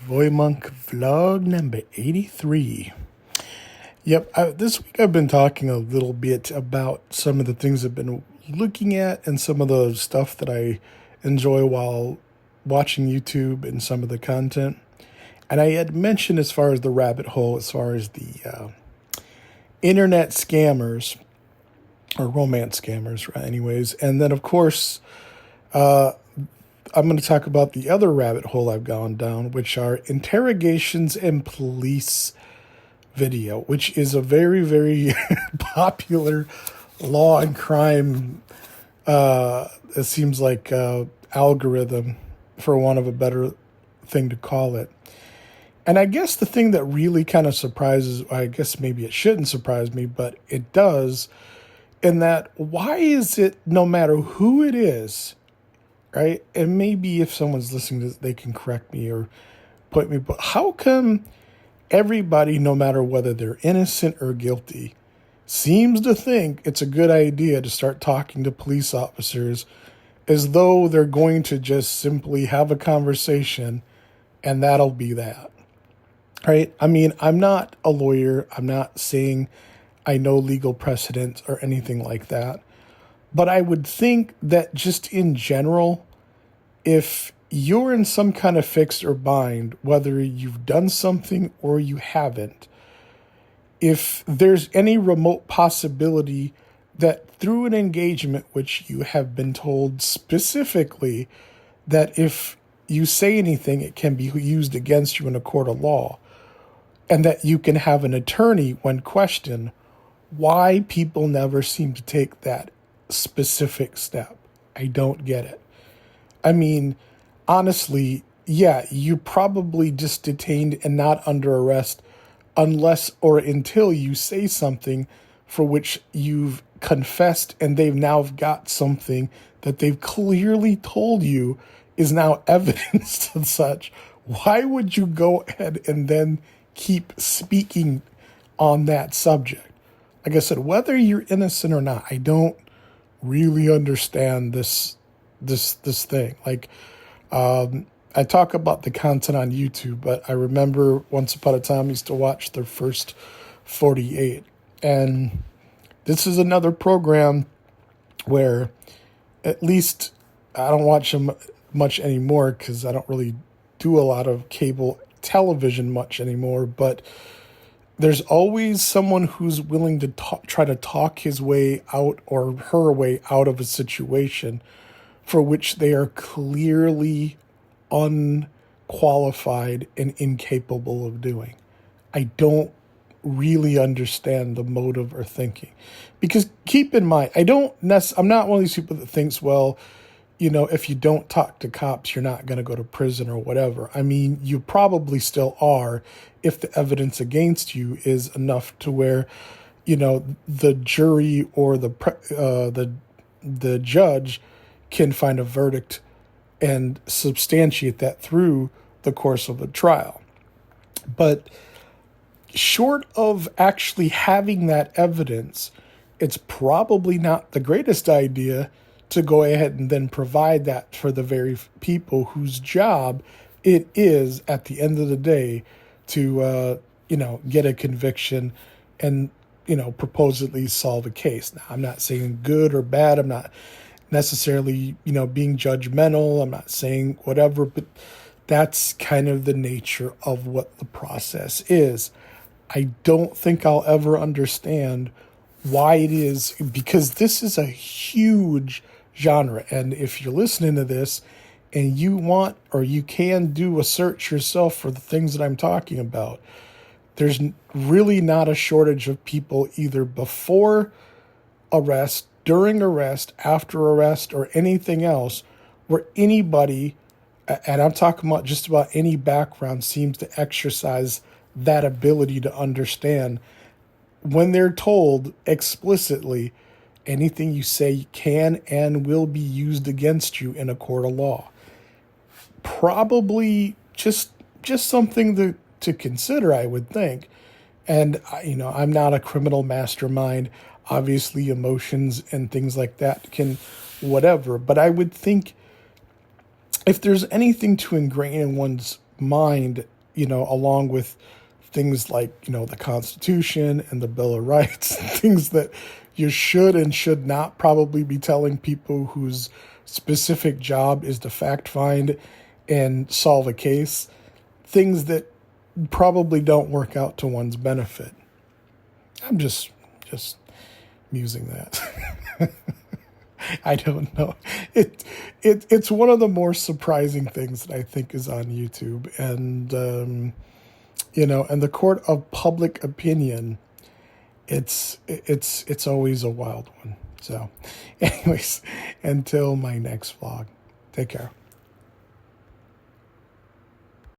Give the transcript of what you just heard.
VoyMonk vlog number 83. Yep, this week I've been talking a little bit about some of the things I've been looking at and some of the stuff that I enjoy while watching YouTube and some of the content. And I had mentioned as far as the rabbit hole, as far as the internet scammers or romance scammers, right? Anyways. And then, of course, I'm going to talk about the other rabbit hole I've gone down, which are interrogations and police video, which is a very, very popular law and crime, it seems like, algorithm, for want of a better thing to call it. And I guess the thing that really kind of surprises, I guess maybe it shouldn't surprise me, but it does, in that why is it, no matter who it is, right? And maybe if someone's listening to this, they can correct me or point me, but how come everybody, no matter whether they're innocent or guilty, seems to think it's a good idea to start talking to police officers as though they're going to just simply have a conversation and that'll be that, right? I mean, I'm not a lawyer. I'm not saying I know legal precedent or anything like that. But I would think that just in general, if you're in some kind of fix or bind, whether you've done something or you haven't, if there's any remote possibility that through an engagement, which you have been told specifically that if you say anything, it can be used against you in a court of law, and that you can have an attorney when questioned, why people never seem to take that specific step. I don't get it. I mean, honestly, yeah, you're probably just detained and not under arrest unless or until you say something for which you've confessed and they've now got something that they've clearly told you is now evidence and such. Why would you go ahead and then keep speaking on that subject? Like I said, whether you're innocent or not, I don't really understand this thing. Like, I talk about the content on YouTube, but I remember once upon a time I used to watch their first 48. And this is another program where, at least I don't watch them much anymore because I don't really do a lot of cable television much anymore, but there's always someone who's willing to try to talk his way out or her way out of a situation for which they are clearly unqualified and incapable of doing. I don't really understand the motive or thinking, because keep in mind, I'm not one of these people that thinks, well, you know, if you don't talk to cops, you're not going to go to prison or whatever. I mean, you probably still are if the evidence against you is enough to where, you know, the jury or the judge can find a verdict and substantiate that through the course of a trial. But short of actually having that evidence, it's probably not the greatest idea to go ahead and then provide that for the very people whose job it is at the end of the day to, get a conviction and, proposedly solve a case. Now, I'm not saying good or bad. I'm not necessarily, being judgmental. I'm not saying whatever, but that's kind of the nature of what the process is. I don't think I'll ever understand why it is, because this is a huge genre. And if you're listening to this and you want, or you can do a search yourself for the things that I'm talking about, there's really not a shortage of people either before arrest, during arrest, after arrest, or anything else where anybody, and I'm talking about just about any background, seems to exercise that ability to understand when they're told explicitly anything you say can and will be used against you in a court of law. Probably just something to consider, I would think. And, I'm not a criminal mastermind. Obviously, emotions and things like that can whatever. But I would think if there's anything to ingrain in one's mind along with things like, the Constitution and the Bill of Rights, things that you should and should not probably be telling people whose specific job is to fact find and solve a case, things that probably don't work out to one's benefit. I'm just musing that. I don't know. It's one of the more surprising things that I think is on YouTube, and and the court of public opinion. It's always a wild one. So, anyways, until my next vlog, take care.